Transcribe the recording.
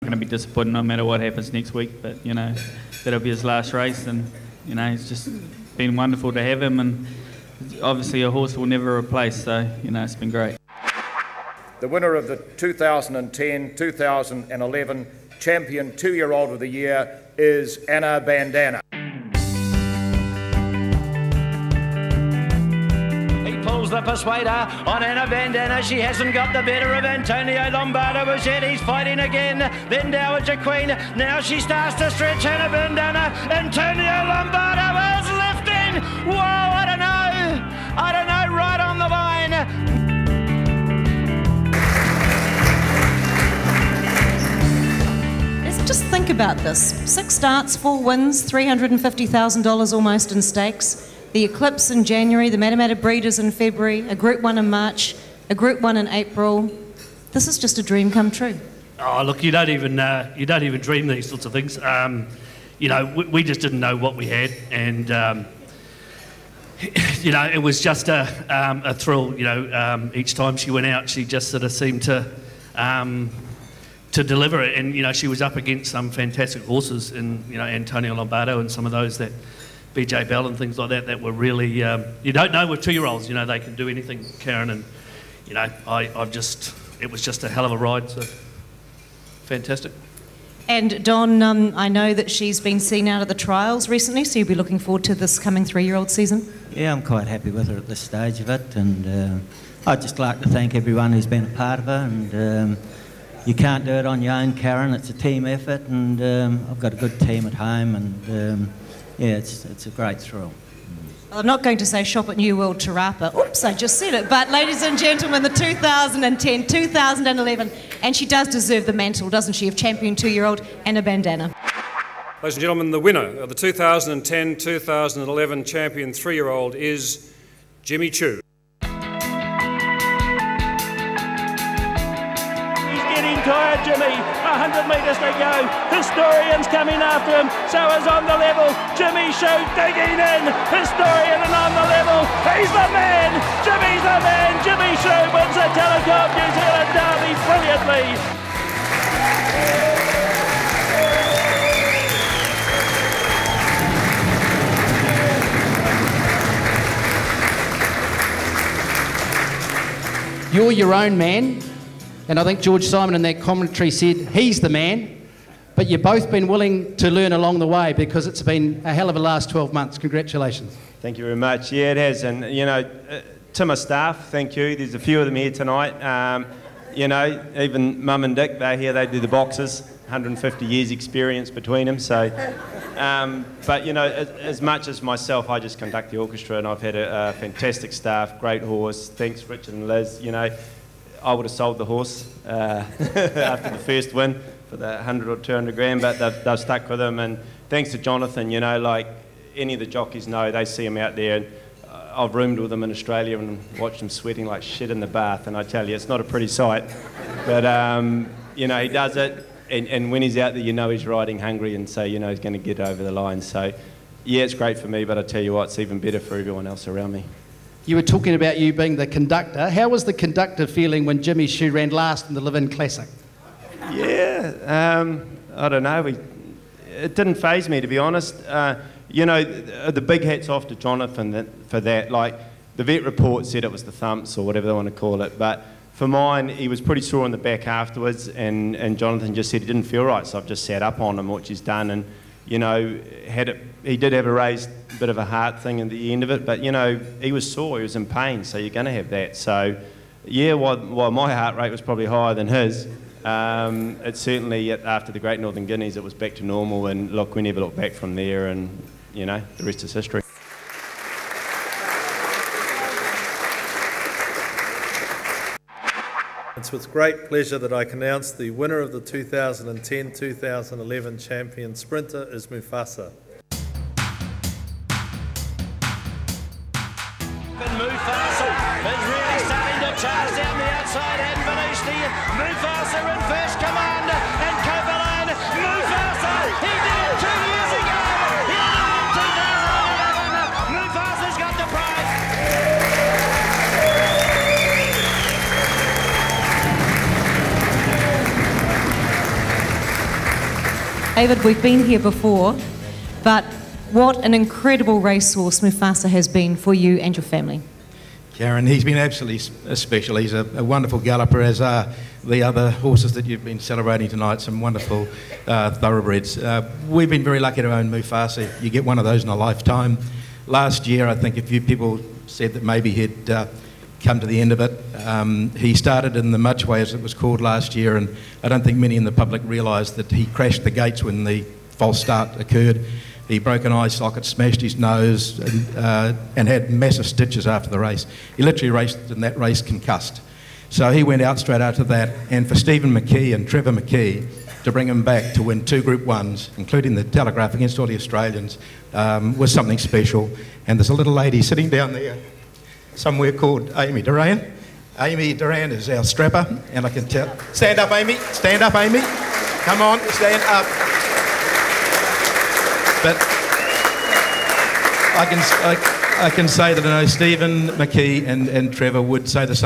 going to be disappointed no matter what happens next week, but, you know, that'll be his last race, and, you know, it's just been wonderful to have him, and obviously a horse we'll never replace, so, you know, it's been great. The winner of the 2010-2011 Champion 2-Year-Old of the Year is Anna Bandana. Pulls the persuader on Anna Bandana. She hasn't got the better of Antonio Lombardo as yet. He's fighting again. Then Dowager Queen. Now she starts to stretch Anna Bandana. Antonio Lombardo is lifting. Whoa, I don't know, right on the line. Just think about this. 6 starts, 4 wins, $350,000 almost in stakes. The Eclipse in January, the Matamata Breeders in February, a Group 1 in March, a Group 1 in April. This is just a dream come true. Oh, look, you don't even dream these sorts of things. You know, we just didn't know what we had, and you know, it was just a thrill. You know, each time she went out, she just sort of seemed to deliver it, and you know, she was up against some fantastic horses, and you know, Antonio Lombardo and some of those that. BJ Bell and things like that, that were really, you don't know with 2-year-olds, you know, they can do anything, Karen, and, you know, it was just a hell of a ride, so fantastic. And Don, I know that she's been seen out of the trials recently, so you'll be looking forward to this coming 3-year-old season? Yeah, I'm quite happy with her at this stage of it, and I'd just like to thank everyone who's been a part of her, and you can't do it on your own, Karen, it's a team effort, and I've got a good team at home, and yeah, it's a great thrill. Well, I'm not going to say shop at New World Te Rapa. Oops, I just said it. But ladies and gentlemen, the 2010, 2011, and she does deserve the mantle, doesn't she, of Champion 2-Year-Old Anna Bandana. Ladies and gentlemen, the winner of the 2010-2011 Champion 3-Year-Old is Jimmy Chu. Tired Jimmy, 100 metres to go, Historian's coming after him, so is On the Level, Jimmy Chu digging in, Historian and On the Level, he's the man, Jimmy's the man, Jimmy Chu wins the Telecom New Zealand Derby brilliantly. You're your own man. And I think George Simon in that commentary said he's the man, but you've both been willing to learn along the way because it's been a hell of a last 12 months. Congratulations. Thank you very much. Yeah, it has. And, you know, to my staff, thank you. There's a few of them here tonight. You know, even Mum and Dick, they're here, they do the boxes. 150 years experience between them. So, but, you know, as much as myself, I just conduct the orchestra, and I've had a fantastic staff, great horse. Thanks, Richard and Liz, you know. I would have sold the horse after the first win for the 100 or 200 grand, but they've stuck with him. And thanks to Jonathan, you know, like any of the jockeys know, they see him out there. And I've roomed with him in Australia and watched him sweating like shit in the bath. And I tell you, it's not a pretty sight. But, you know, he does it. And when he's out there, you know he's riding hungry, and so you know he's going to get over the line. So, yeah, it's great for me, but I tell you what, it's even better for everyone else around me. You were talking about you being the conductor. How was the conductor feeling when Jimmy Chu ran last in the Live-In Classic? Yeah, I don't know. It didn't faze me, to be honest. You know, the big hat's off to Jonathan for that. Like, the vet report said it was the thumps or whatever they want to call it, but for mine, he was pretty sore on the back afterwards, and Jonathan just said he didn't feel right, so I've just sat up on him, which he's done, and, you know, he did have a raised bit of a heart thing at the end of it, but, you know, he was sore, he was in pain, so you're going to have that. So, yeah, while my heart rate was probably higher than his, it certainly, after the Great Northern Guineas, it was back to normal, and look, we never looked back from there, and, you know, the rest is history. It's with great pleasure that I can announce the winner of the 2010-2011 Champion Sprinter is Mufasa. Mufasa is really starting to charge down the outside and finish the Mufasa in first command and Covalone. Mufasa, he did it 2 years ago. He did it in 2011. Mufasa's got the prize. David, we've been here before, but what an incredible racehorse Mufasa has been for you and your family. Karen, he's been absolutely special. He's a wonderful galloper, as are the other horses that you've been celebrating tonight, some wonderful thoroughbreds. We've been very lucky to own Mufasa. You get one of those in a lifetime. Last year, I think a few people said that maybe he'd come to the end of it. He started in the Mudgeway, as it was called, last year, and I don't think many in the public realised that he crashed the gates when the false start occurred. He broke an eye socket, smashed his nose, and had massive stitches after the race. He literally raced in that race concussed. So he went out straight after that, and for Stephen McKee and Trevor McKee to bring him back to win 2 Group 1s, including the Telegraph against all the Australians, was something special. And there's a little lady sitting down there somewhere called Amy Duran. Amy Duran is our strapper, and I can tell. Stand up, Amy. Stand up, Amy. Come on, stand up. But I can say that I know Stephen McKee and Trevor would say the same.